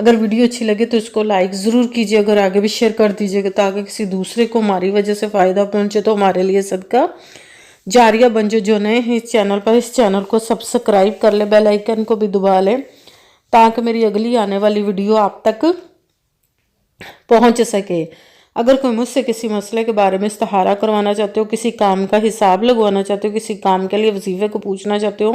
اگر ویڈیو اچھی لگے تو اس کو لائک ضرور کیجیے، اگر آگے بھی شیئر کر دیجیے گا تاکہ کسی دوسرے کو ہماری وجہ سے فائدہ پہنچے تو ہمارے لیے صدقہ جاریہ بن جائے۔ جو نئے ہیں اس چینل پر، اس چینل کو سبسکرائب کر لیں، بیل آئیکن کو بھی دبا لیں تاکہ میری اگلی آنے والی ویڈیو آپ تک پہنچ سکے۔ اگر کوئی مجھ سے کسی مسئلے کے بارے میں استخارہ کروانا چاہتے ہو، کسی کام کا حساب لگوانا چاہتے ہو، کسی کام کے لیے وظیفے کو پوچھنا چاہتے ہو،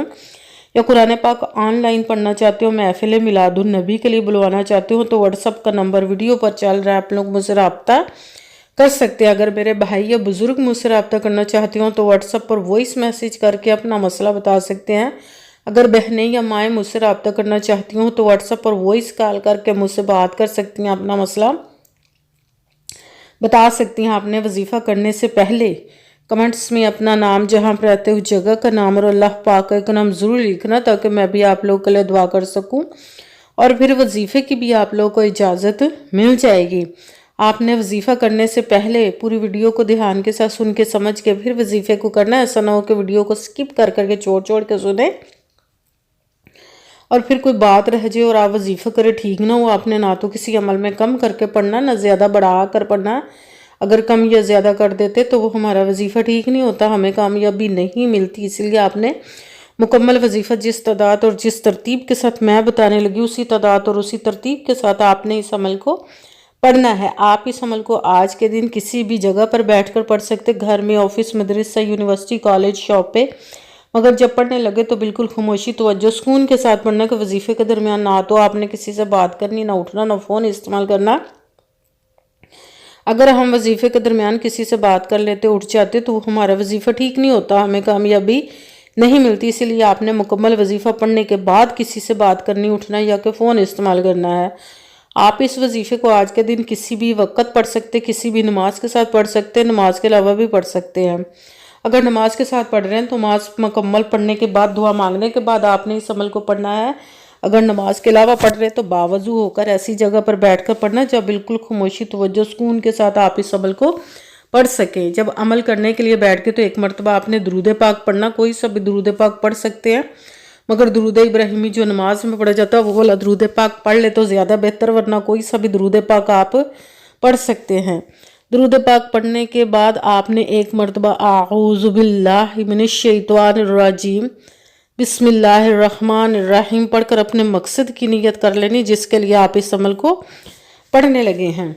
یا قرآن پاک آن لائن پڑھنا چاہتے ہو، محفل میلاد النبی کے لیے بلوانا چاہتے ہو، تو واٹس ایپ کا نمبر ویڈیو پر چل رہا ہے، آپ لوگ مجھ سے رابطہ کر سکتے ہیں۔ اگر میرے بھائی یا بزرگ مجھ سے رابطہ کرنا چاہتے ہوں تو واٹس ایپ پر وائس میسیج کر کے اپنا مسئلہ بتا سکتے ہیں۔ اگر بہنیں یا مائیں مجھ سے رابطہ کرنا چاہتی ہوں تو واٹس ایپ پر وائس کال کر کے مجھ سے بات کر سکتی ہیں، اپنا مسئلہ بتا سکتی ہیں۔ آپ نے وظیفہ کرنے سے پہلے کمنٹس میں اپنا نام، جہاں پر رہتے ہو جگہ کا نام اور اللہ پاک کا نام ضرور لکھنا تاکہ میں بھی آپ لوگوں کے لیے دعا کر سکوں، اور پھر وظیفے کی بھی آپ لوگوں کو اجازت مل جائے گی۔ آپ نے وظیفہ کرنے سے پہلے پوری ویڈیو کو دھیان کے ساتھ سن کے سمجھ کے پھر وظیفے کو کرنا ہے، ایسا نہ ہو کہ ویڈیو کو سکپ کر کے چھوڑ کے سنیں اور پھر کوئی بات رہ جائے اور آپ وظیفہ کرے ٹھیک نہ ہو۔ آپ نے نہ تو کسی عمل میں کم کر کے پڑھنا، نہ زیادہ بڑھا کر پڑھنا۔ اگر کم یا زیادہ کر دیتے تو وہ ہمارا وظیفہ ٹھیک نہیں ہوتا، ہمیں کامیابی نہیں ملتی۔ اس لیے آپ نے مکمل وظیفہ جس تعداد اور جس ترتیب کے ساتھ میں بتانے لگی، اسی تعداد اور اسی ترتیب کے ساتھ آپ نے اس عمل کو پڑھنا ہے۔ آپ اس عمل کو آج کے دن کسی بھی جگہ پر بیٹھ کر پڑھ سکتے، گھر میں، آفس، مدرسہ، یونیورسٹی، کالج، شاپ پہ، مگر جب پڑھنے لگے تو بالکل خاموشی، توجہ، سکون کے ساتھ پڑھنا کہ وظیفے کے درمیان نہ تو آپ نے کسی سے بات کرنی، نہ اٹھنا، نہ فون استعمال کرنا۔ اگر ہم وظیفے کے درمیان کسی سے بات کر لیتے، اٹھ جاتے، تو ہمارا وظیفہ ٹھیک نہیں ہوتا، ہمیں کامیابی نہیں ملتی۔ اسی لیے آپ نے مکمل وظیفہ پڑھنے کے بعد کسی سے بات کرنی، اٹھنا یا کہ فون استعمال کرنا ہے۔ آپ اس وظیفے کو آج کے دن کسی بھی وقت پڑھ سکتے، کسی بھی نماز کے ساتھ پڑھ سکتے، نماز کے علاوہ بھی پڑھ سکتے ہیں۔ اگر نماز کے ساتھ پڑھ رہے ہیں تو نماز مکمل پڑھنے کے بعد، دعا مانگنے کے بعد آپ نے اس عمل کو پڑھنا ہے۔ اگر نماز کے علاوہ پڑھ رہے تو باوضو ہو کر ایسی جگہ پر بیٹھ کر پڑھنا جب بالکل خاموشی، توجہ، سکون کے ساتھ آپ اس عمل کو پڑھ سکیں۔ جب عمل کرنے کے لیے بیٹھ کے تو ایک مرتبہ آپ نے درود پاک پڑھنا، کوئی سا بھی درود پاک پڑھ سکتے ہیں، مگر درود ابراہیمی جو نماز میں پڑھا جاتا ہے وہ والا درود پاک پڑھ لے تو زیادہ بہتر، ورنہ کوئی سا بھی درود پاک آپ پڑھ سکتے ہیں۔ درود پاک پڑھنے کے بعد آپ نے ایک مرتبہ اعوذ باللہ من الشیطان الرجیم بسم اللہ الرحمن الرحیم پڑھ کر اپنے مقصد کی نیت کر لینی جس کے لیے آپ اس عمل کو پڑھنے لگے ہیں۔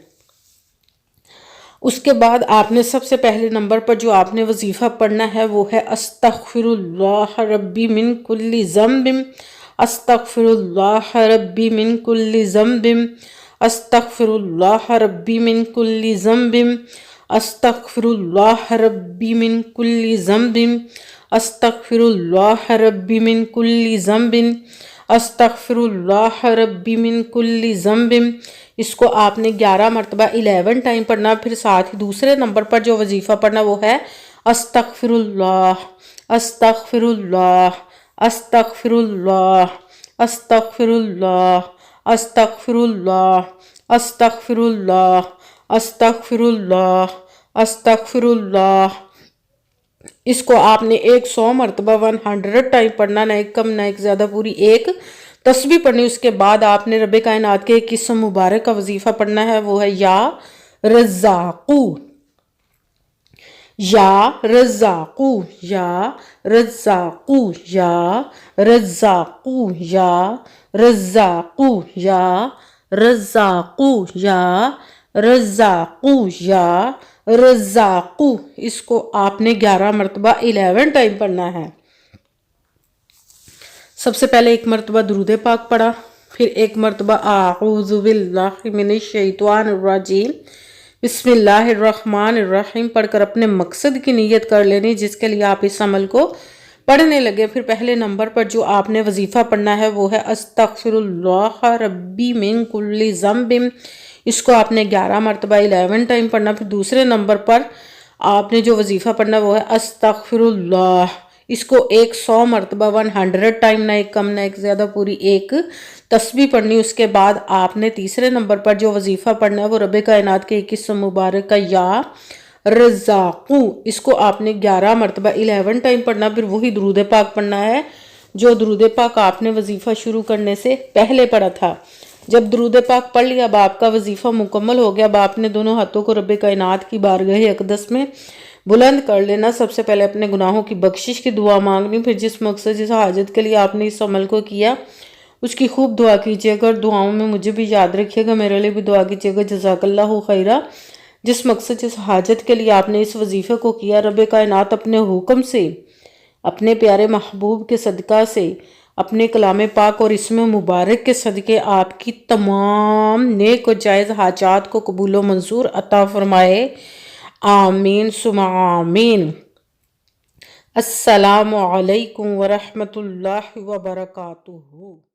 اس کے بعد آپ نے سب سے پہلے نمبر پر جو آپ نے وظیفہ پڑھنا ہے وہ ہے استغفر اللہ ربی من کل ذنب، استغفر اللہ ربی من کل ذنب، استغفر اللہ ربی من کل ذنب، استغفر اللہ ربی من کل ذنب، استغفر اللہ ربی من کل ذنب، استغفر اللہ ربی من کل ذنب۔ اس کو آپ نے 11 مرتبہ 11 ٹائم پڑھنا۔ پھر ساتھ ہی دوسرے نمبر پر جو وظیفہ پڑھنا وہ ہے استغفر اللہ، استغفر اللہ، استغفر اللہ، استغفر اللہ، استغفر اللہ، استغفر اللہ، استغفر اللہ، استغفر اللہ۔ اس کو آپ نے 100 مرتبہ 100 ٹائم پڑھنا، نہ ایک کم نہ ایک زیادہ، پوری ایک تسبیح پڑھنی۔ اس کے بعد آپ نے رب کائنات کے ایک اسم مبارک کا وظیفہ پڑھنا ہے، وہ ہے یا رزاقو، یا رزاقو، یا رزاقو، یا رزاقو، یا رزاقو، یا رزاقو، یا رزاقو، یا رزاقو۔ اس کو آپ نے 11 مرتبہ 11 ٹائم پڑھنا ہے۔ سب سے پہلے ایک مرتبہ درود پاک پڑھا، پھر ایک مرتبہ اعوذ باللہ من الشیطان الرجیم بسم اللہ الرحمن الرحیم پڑھ کر اپنے مقصد کی نیت کر لینی جس کے لیے آپ اس عمل کو پڑھنے لگے۔ پھر پہلے نمبر پر جو آپ نے وظیفہ پڑھنا ہے وہ ہے استغفر اللہ ربی من کل ذنب، اس کو آپ نے 11 مرتبہ 11 ٹائم پڑھنا۔ پھر دوسرے نمبر پر آپ نے جو وظیفہ پڑھنا وہ ہے استغفر اللہ، اس کو 100 مرتبہ 100 ٹائم، نہ ایک کم نہ ایک زیادہ، پوری ایک تسبیح پڑھنی۔ اس کے بعد آپ نے تیسرے نمبر پر جو وظیفہ پڑھنا ہے وہ رب کائنات کے ایک اسم مبارک کا یا رزاقو، اس کو آپ نے 11 مرتبہ 11 ٹائم پڑھنا۔ پھر وہی درود پاک پڑھنا ہے جو درود پاک آپ نے وظیفہ شروع کرنے سے پہلے پڑھا تھا۔ جب درود پاک پڑھ لیا، اب آپ کا وظیفہ مکمل ہو گیا۔ اب آپ نے دونوں ہاتھوں کو رب کائنات کی بارگاہ اقدس میں بلند کر لینا۔ سب سے پہلے اپنے گناہوں کی بخشش کی دعا مانگنی، پھر جس مقصد جس حاجت کے لیے آپ نے اس عمل کو کیا اس کی خوب دعا کیجیے گا، اور دعاؤں میں مجھے بھی یاد رکھیے گا، میرے لیے بھی دعا کیجیے گا۔ جزاک اللہ خیرہ۔ جس مقصد جس حاجت کے لیے آپ نے اس وظیفے کو کیا، رب کائنات اپنے حکم سے، اپنے پیارے محبوب کے صدقہ سے، اپنے کلام پاک اور اسم مبارک کے صدقے آپ کی تمام نیک و جائز حاجات کو قبول و منظور عطا فرمائے، آمین ثم آمین۔ السلام علیکم ورحمۃ اللہ وبرکاتہ۔